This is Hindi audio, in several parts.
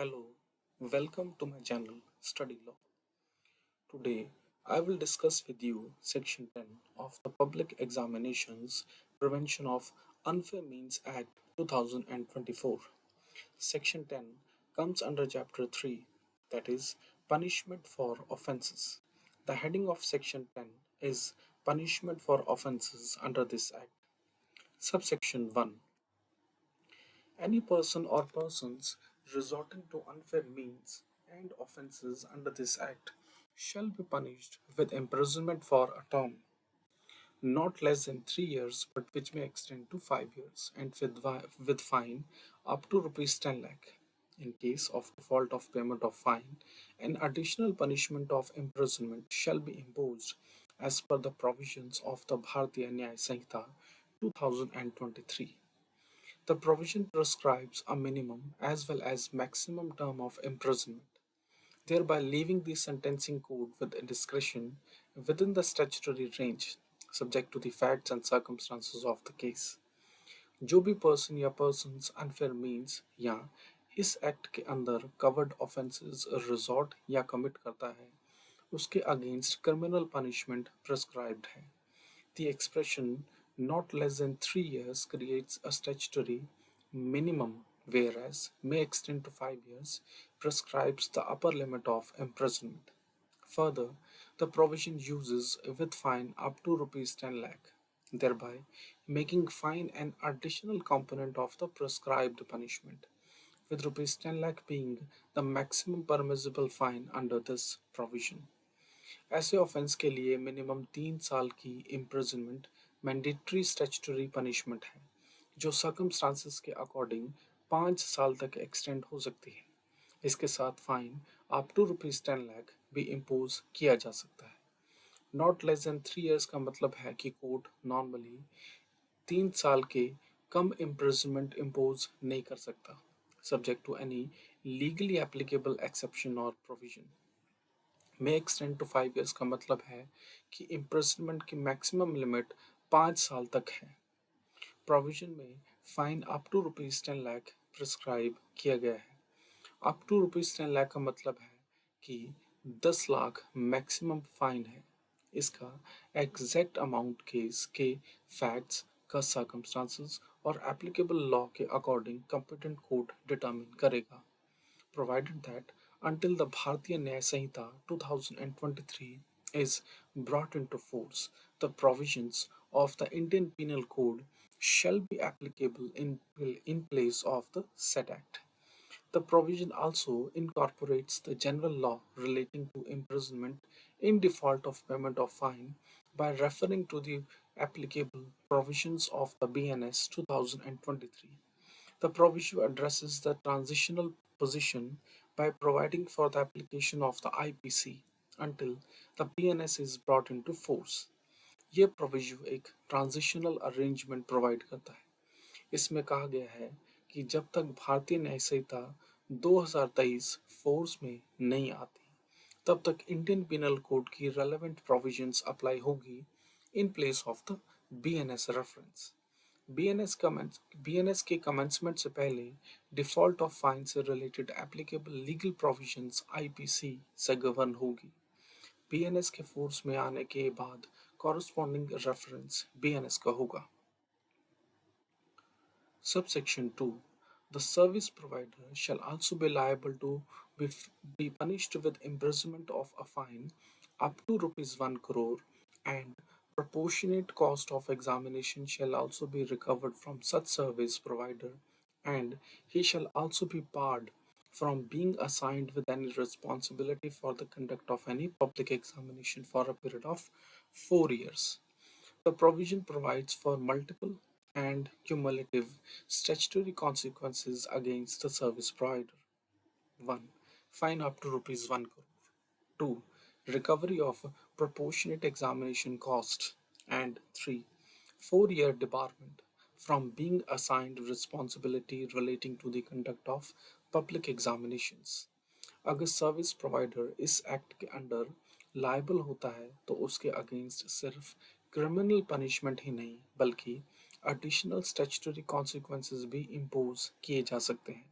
Hello, welcome to my channel Study Law. Today I will discuss with you Section 10 of the Public Examinations Prevention of Unfair Means Act 2024. Section 10 comes under Chapter 3, that is, Punishment for Offences. The heading of Section 10 is Punishment for Offences under this Act. Subsection 1. Any person or persons resorting to unfair means and offences under this Act shall be punished with imprisonment for a term not less than 3 years, but which may extend to 5 years, and with fine up to rupees 10 lakh. In case of default of payment of fine, an additional punishment of imprisonment shall be imposed as per the provisions of the Bharatiya Nyaya Sanhita 2023. The provision prescribes a minimum as well as maximum term of imprisonment, thereby leaving the sentencing code with discretion within the statutory range, subject to the facts and circumstances of the case. जो भी पर्सन या पर्सन्स अनफेयर मीन्स या इस एक्ट के अंदर कवर्ड ऑफेंसेस रिजॉर्ट या कमिट करता है उसके अगेंस्ट क्रिमिनल पनिशमेंट प्रिस्क्राइब्ड है. The expression not less than 3 years creates a statutory minimum, whereas may extend to 5 years prescribes the upper limit of imprisonment. Further, the provision uses with fine up to rupees 10 lakh, thereby making fine an additional component of the prescribed punishment, with rupees 10 lakh being the maximum permissible fine under this provision. ऐसे ऑफेंस के लिए मिनिमम 3 साल की इम्प्रिजनमेंट मैंडेटरी स्टैट्यूटरी पनिशमेंट है, जो सर्कमस्टांसेस के अकॉर्डिंग 5 साल तक एक्सटेंड हो सकती है. इसके साथ fine up to rupees 10 lakh भी इम्पोज किया जा सकता है. नॉट लेस देन 3 इयर्स का मतलब है कि कोर्ट नॉर्मली 3 साल के कम इम्प्रिजनमेंट इम्पोज नहीं कर सकता, subject to any legally applicable exception और provision. May extend to 5 years का मतलब है कि इम्प्रिजनमेंट की मैक्सिमम लिमिट 5 साल तक है. प्रोविजन में fine up to rupees 10 lakh prescribe किया गया है. अप टू रुपीज 10 लाख का मतलब है कि 10 लाख मैक्सिमम फाइन है. इसका एग्जैक्ट अमाउंट केस के फैक्ट्स का सर्कमस्टांसेस और एप्लीकेबल लॉ के अकॉर्डिंग कंपिटेंट कोर्ट डिटरमिन करेगा, provided that until the Bharatiya Nyaya Sanhita 2023 is brought into force, the provisions of the Indian Penal Code shall be applicable in place of the said Act. The provision also incorporates the general law relating to imprisonment in default of payment of fine by referring to the applicable provisions of the BNS 2023. The provision addresses the transitional position by providing for the application of the IPC until the BNS is brought into force. ये प्रोविजन एक ट्रांजिशनल अरेंजमेंट प्रोवाइड करता है. इसमें कहा गया है कि जब तक भारतीय न्याय संहिता 2023 फोर्स में नहीं आती, तब तक इंडियन पिनल कोड की रेलेवेंट प्रोविजंस अप्लाई होगी in place of the BNS reference. BNS के कमेंसमेंट से पहले डिफॉल्ट ऑफ फाइन से related applicable legal provisions IPC से गवर्न होगी. बीएनएस के फोर्स में आने के बाद कॉरस्पॉन्डिंग रेफरेंस बीएनएस का होगा. Subsection 2. The service provider shall also be liable to be punished with imprisonment of a fine up to rupees 1 crore, and proportionate cost of examination shall also be recovered from such service provider, and he shall also be barred from being assigned with any responsibility for the conduct of any public examination for a period of 4 years. The provision provides for multiple and cumulative statutory consequences against the service provider. 1. Fine up to rupees 1 crore. 2. Recovery of proportionate examination cost. And 3. 4-year debarment from being assigned responsibility relating to the conduct of public examinations. अगर सर्विस प्रोवाइडर इस एक्ट के अंडर लायबल होता है तो उसके अगेंस्ट सिर्फ क्रिमिनल पनिशमेंट ही नहीं बल्कि एडिशनल स्टैट्यूटरी कॉन्सिक्वेंसेस भी इम्पोज किए जा सकते हैं.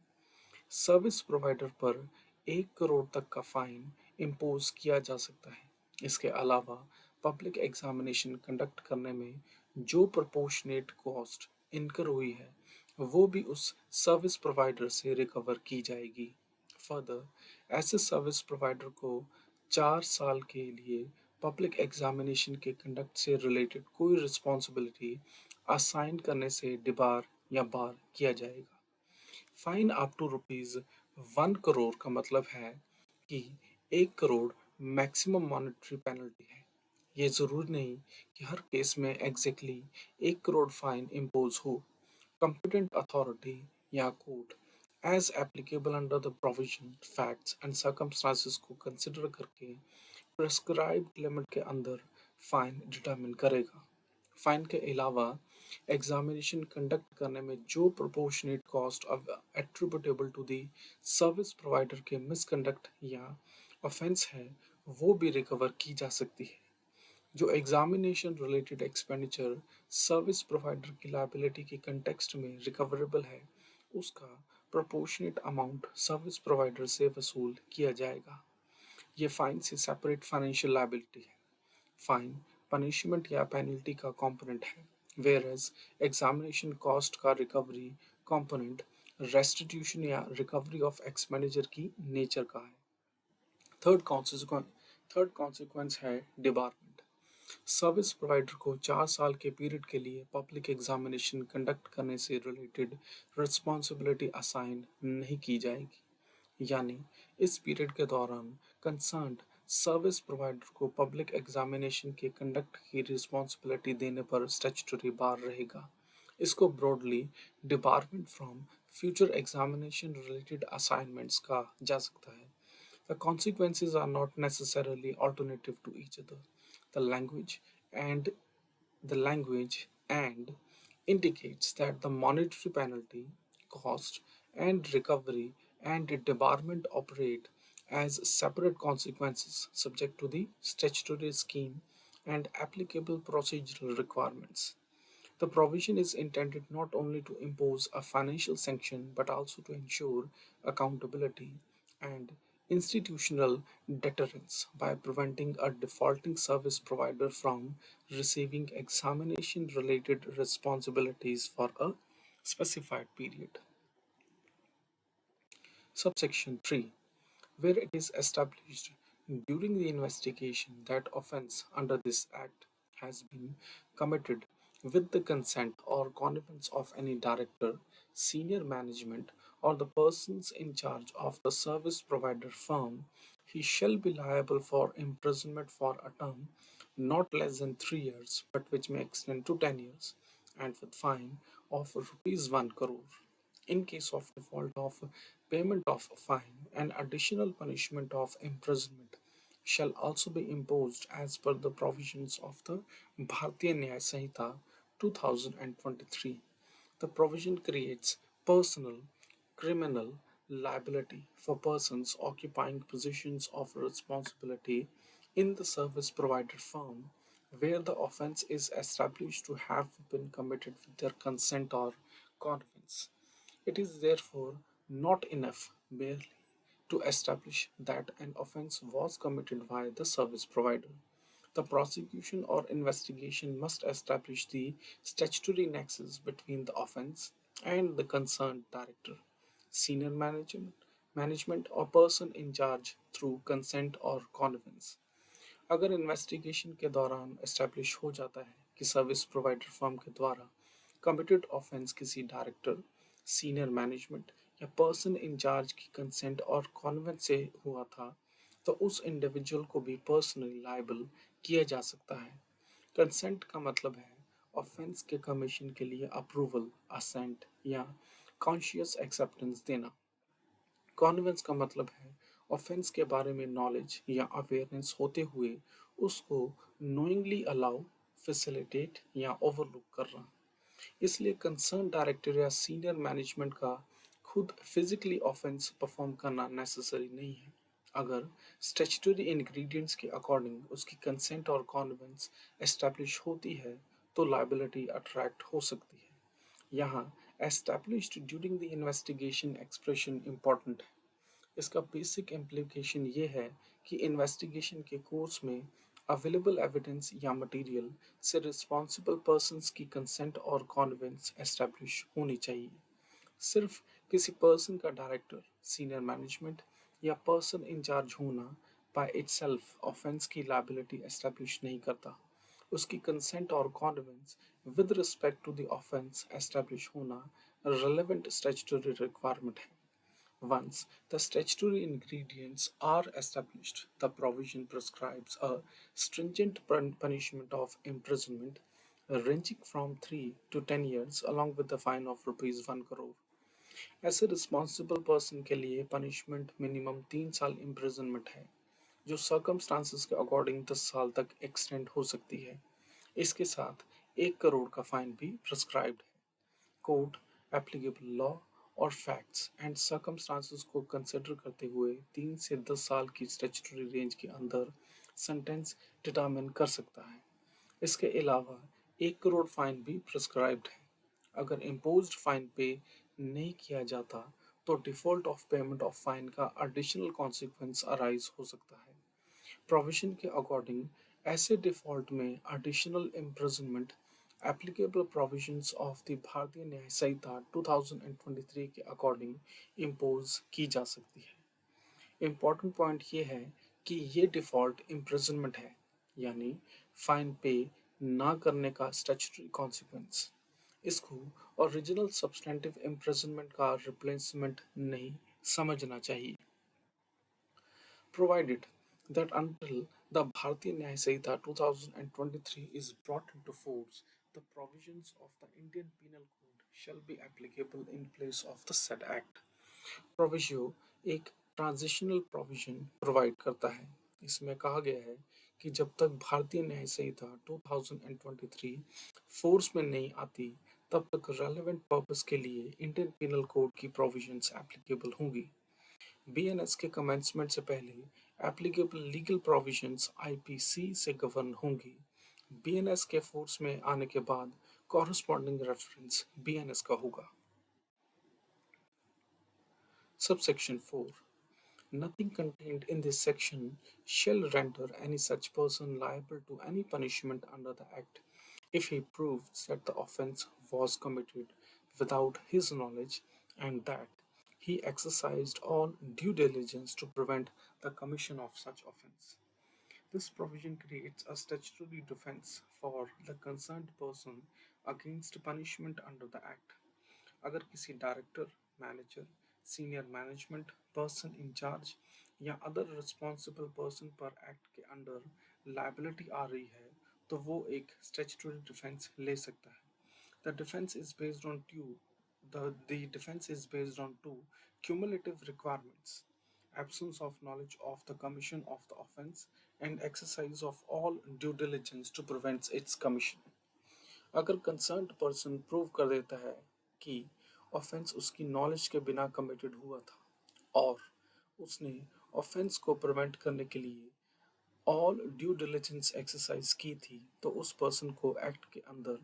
सर्विस प्रोवाइडर पर 1 करोड़ तक का फाइन इम्पोज किया जा सकता है। इसके अलावा पब्लिक एग्जामिनेशन कंडक्ट करने में जो प्रोपोर्शनेट कॉस्ट इनकर हुई है वो भी उस सर्विस प्रोवाइडर से रिकवर की जाएगी। फर्दर, ऐसे सर्विस प्रोवाइडर को 4 साल के लिए पब्लिक एग्जामिनेशन के कंडक्ट से रिलेटेड कोई रिस्पॉन्सिबिलिटी असाइन करने से डिबार या बार किया जाएगा। फाइन अप टू ₹1 करोड़ का मतलब है कि 1 करोड़ मैक्सिमम मॉनेटरी पेनल्टी है। ये जरूरी नहीं कि हर केस में एग्जैक्टली 1 करोड़ फाइन इम्पोज हो। Competent authority या court as applicable under the provision facts and circumstances को कंसिडर करके प्रेस्क्राइब्ड लिमिट के अंदर फाइन डिटरमिन करेगा। फाइन के अलावा एग्जामिनेशन कंडक्ट करने में जो proportionate cost attributable to the service provider के मिसकंडक्ट या ऑफेंस है वो भी रिकवर की जा सकती है। जो examination related expenditure service provider की लायबिलिटी के कंटेक्स्ट में रिकवरेबल है उसका प्रोपोर्शनेट अमाउंट सर्विस प्रोवाइडर से वसूल किया जाएगा। ये फाइन से सेपरेट फाइनेंशियल लायबिलिटी है। फाइन पनिशमेंट या पेनल्टी का कंपोनेंट है, वेयरएज एग्जामिनेशन कॉस्ट का रिकवरी कंपोनेंट रेस्टिट्यूशन या रिकवरी ऑफ एक्सपेंडिचर की नेचर का है। थर्ड कॉन्सिक्वेंस है डिबारमेंट। सर्विस प्रोवाइडर को 4 साल के पीरियड के लिए पब्लिक एग्जामिनेशन कंडक्ट करने से रिलेटेड रिस्पॉन्सिबिलिटी असाइन नहीं की जाएगी। यानी इस पीरियड के दौरान कंसर्न्ड सर्विस प्रोवाइडर को पब्लिक एग्जामिनेशन के कंडक्ट की रिस्पॉन्सिबिलिटी देने पर स्टैट्यूटरी बार रहेगा। इसको broadly debarment from future examination related assignments कहा जा सकता है। The consequences are not necessarily alternative to each other. The language and the language and indicates that the monetary penalty, cost, and recovery and debarment operate as separate consequences subject to the statutory scheme and applicable procedural requirements. The provision is intended not only to impose a financial sanction but also to ensure accountability and institutional deterrence by preventing a defaulting service provider from receiving examination related responsibilities for a specified period. Subsection 3, where it is established during the investigation that offence under this act has been committed with the consent or connivance of any director, senior management, or the persons in charge of the service provider firm, he shall be liable for imprisonment for a term not less than 3 years, but which may extend to 10 years, and with fine of ₹1 crore. In case of default of payment of fine, an additional punishment of imprisonment shall also be imposed as per the provisions of the Bharatiya Nyaya Sanhita 2023. The provision creates personal criminal liability for persons occupying positions of responsibility in the service provider firm where the offence is established to have been committed with their consent or connivance. It is therefore not enough merely to establish that an offence was committed by the service provider. The prosecution or investigation must establish the statutory nexus between the offence and the concerned director, senior management or person in charge through consent or connivance. अगर इन्वेस्टिगेशन के दौरान एस्टेब्लिश हो जाता है कि सर्विस प्रोवाइडर फर्म के द्वारा कमिटेड ऑफेंस किसी डायरेक्टर, सीनियर मैनेजमेंट या पर्सन इन चार्ज की कंसेंट और कॉन्वेंट से हुआ था, तो उस इंडिविजुअल को भी पर्सनली लायबल किया जा सकता है। कंसेंट का मतलब है ऑफेंस के कमीशन के लिए अप्रूवल, असेंट या कॉन्शियस एक्सेप्टेंस देना। कॉन्वेंस का मतलब है ऑफेंस के बारे में नॉलेज या अवेयरनेस होते हुए उसको नोइंगली अलाउ, फैसिलिटेट या ओवरलुक करना। इसलिए कंसर्न डायरेक्टर या सीनियर मैनेजमेंट का खुद फिजिकली ऑफेंस परफॉर्म करना नेसेसरी नहीं है। अगर स्टैट्यूटरी इंग्रेडिएंट्स के अकॉर्डिंग उसकी कंसेंट और कॉन्वेंस एस्टैब्लिश होती है तो लायबिलिटी अट्रैक्ट हो सकती है। यहाँ established during the investigation expression important है। इसका बेसिक इम्प्लीकेशन ये है कि इन्वेस्टिगेशन के कोर्स में अवेलेबल एविडेंस या मटेरियल से रिस्पॉन्सिबल पर्सन्स की कंसेंट और कॉन्वेंस एस्टैब्लिश होनी चाहिए। सिर्फ किसी पर्सन का डायरेक्टर, सीनियर मैनेजमेंट या पर्सन इंचार्ज होना बाय इटसेल्फ ऑफेंस की लायबिलिटी एस्टैब्लिश नहीं करता। उसकी कंसेंट और connivance with respect to the offence establish होना रेलेवेंट स्टैट्यूटरी रिक्वायरमेंट है। Once the statutory ingredients are established, the provision prescribes a stringent punishment of imprisonment ranging from 3 to 10 years along with the fine of rupees 1 crore. ऐसे रिस्पॉन्सिबल पर्सन के लिए पनिशमेंट मिनिमम 3 साल इम्प्रिजनमेंट है, जो सर्कमस्टांसिस के अकॉर्डिंग 10 साल तक एक्सटेंड हो सकती है। इसके साथ 1 करोड़ का फाइन भी प्रिस्क्राइब्ड है। कोर्ट एप्लीकेबल लॉ और फैक्ट्स एंड सर्कमस्टांसेस को कंसिडर करते हुए 3 से 10 साल की स्टैट्यूटरी रेंज के अंदर सेंटेंस डिटरमिन कर सकता है। इसके अलावा 1 करोड़ फाइन भी प्रिस्क्राइब्ड है। अगर इम्पोज्ड फाइन पे नहीं किया जाता तो default of payment of fine का एडिशनल कॉन्सिक्वेंस अराइज हो सकता है। प्रोविजन के अकॉर्डिंग ऐसे डिफॉल्ट में additional imprisonment applicable provisions of the भारतीय न्याय संहिता 2023 के अकॉर्डिंग इम्पोज की जा सकती है। इम्पॉर्टेंट पॉइंट ये है कि ये डिफ़ॉल्ट इम्प्रिजनमेंट है, यानी फाइन पे ना करने का स्टैट्यूटरी कॉन्सिक्वेंस। इसको ओरिजिनल सब्सटेंटिव इम्प्रिजनमेंट का रिप्लेसमेंट नहीं समझना चाहिए। Provided that until the Bharatiya Nyaya Samhita 2023 is brought into force, the provisions of the Indian Penal Code shall be applicable in place of the said act. Proviso एक ट्रांजिशनल प्रोविजन प्रोवाइड करता है। इसमें कहा गया है कि जब तक भारतीय न्याय संहिता 2023 फोर्स में नहीं आती, तब तक रेलेवेंट पर्पस के लिए इंडियन पिनल कोड की प्रोविजंस एप्लीकेबल होंगी। बीएनएस के कमेंसमेंट से पहले एप्लीकेबल लीगल प्रोविजंस आईपीसी से गवर्न होंगी। बीएनएस के फोर्स में आने के बाद कॉरस्पॉन्डिंग रेफरेंस बीएनएस का होगा। Subsection 4. Nothing contained in this section shall render any such person liable to any punishment under the Act if he proves that the offence was committed without his knowledge and that he exercised all due diligence to prevent the commission of such offence. This provision creates a statutory defense for the concerned person against punishment under the Act. अगर किसी director, manager, senior management person in charge या अदर रिस्पॉन्सिबल पर्सन पर एक्ट के अंडर लायबिलिटी आ रही है, तो वो एक स्टैट्यूटरी डिफेंस ले सकता है। The defence is based on the defense is based on two cumulative requirements: absence of knowledge of the commission of the offense and exercise of all due diligence to prevent its commission. अगर कंसर्न्ड पर्सन प्रूव कर देता है कि ऑफेंस उसकी नॉलेज के बिना कमिटेड हुआ था और उसने ऑफेंस को प्रिवेंट करने के लिए ऑल ड्यू डिलिजेंस एक्सरसाइज की थी, तो उस पर्सन को एक्ट के अंदर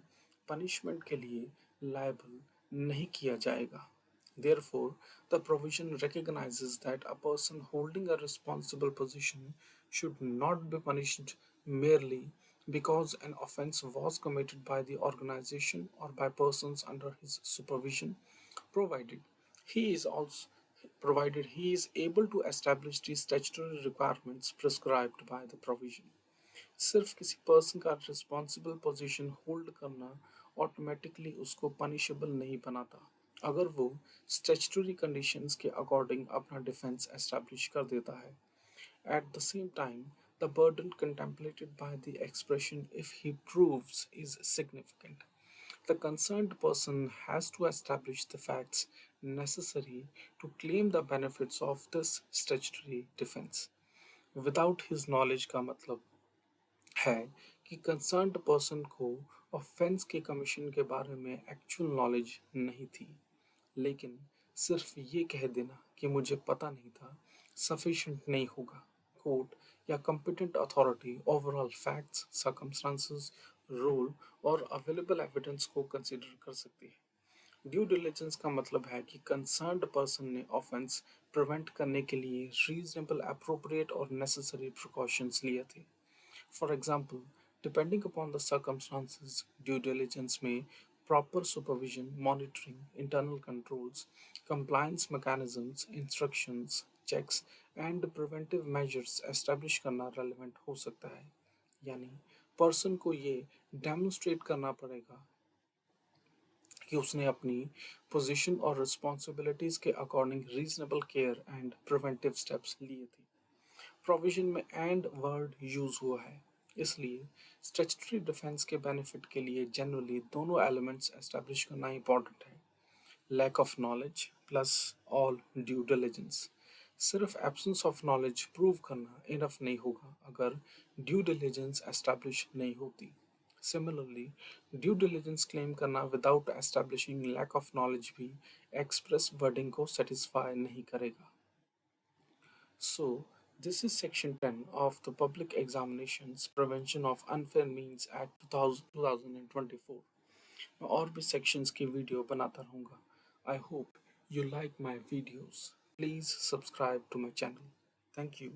पनिशमेंट के लिए लायबल नहीं किया जाएगा। Therefore, the provision recognizes that a person holding a responsible position should not be punished merely because an offense was committed by the organization or by persons under his supervision, provided he is also provided he is able to establish the statutory requirements prescribed by the provision. सिर्फ किसी पर्सन का रिस्पॉन्सिबल पोजीशन होल्ड करना ऑटोमेटिकली उसको पनिशेबल नहीं बनाता, अगर वो स्टैट्यूटरी कंडीशंस के अकॉर्डिंग अपना डिफेंस एस्टैब्लिश कर देता है। At the same time, the burden contemplated by the expression if he proves is significant. The concerned person has to establish the facts necessary to claim the benefits of this statutory defense. Without his knowledge का मतलब है कि कंसर्न्ड पर्सन को ऑफेंस के कमीशन के बारे में एक्चुअल नॉलेज नहीं थी, लेकिन सिर्फ ये कह देना कि मुझे पता नहीं था सफिशिएंट नहीं होगा। कोर्ट या competent authority overall facts, circumstances, role और अवेलेबल एविडेंस को कंसिडर कर सकती है। ड्यू डिलिजेंस का मतलब है कि कंसर्न्ड पर्सन ने ऑफेंस प्रिवेंट करने के लिए रीजनेबल, अप्रोप्रिएट और नेसेसरी प्रिकॉशंस लिए थे. For example, depending upon the circumstances, due diligence may proper supervision, monitoring, internal controls, compliance mechanisms, instructions, checks and preventive measures establish करना relevant हो सकता है. यानी पर्सन को ये डेमोन्स्ट्रेट करना पड़ेगा कि उसने अपनी पोजीशन और रिस्पॉन्सिबिलिटीज के according reasonable care and preventive steps लिए थे. प्रोविजन में एंड वर्ड यूज हुआ है, इसलिए स्टैट्यूटरी डिफेंस के बेनिफिट के लिए जनरली दोनों एलिमेंट्स एस्टेब्लिश करना इंपॉर्टेंट है. Lack of knowledge plus all due diligence. सिर्फ एब्सेंस ऑफ नॉलेज प्रूव करना इनफ नहीं होगा अगर ड्यू डिलिजेंस एस्टेब्लिश नहीं होती. सिमिलरली, ड्यू डिलिजेंस क्लेम करना without establishing lack of knowledge भी एक्सप्रेस वर्डिंग को सेटिस्फाई नहीं करेगा. So, this is section 10 of the Public Examinations Prevention of Unfair Means Act 2024. मैं और भी sections की वीडियो बनाता रहूँगा. I hope you like my videos. Please subscribe to my channel. Thank you.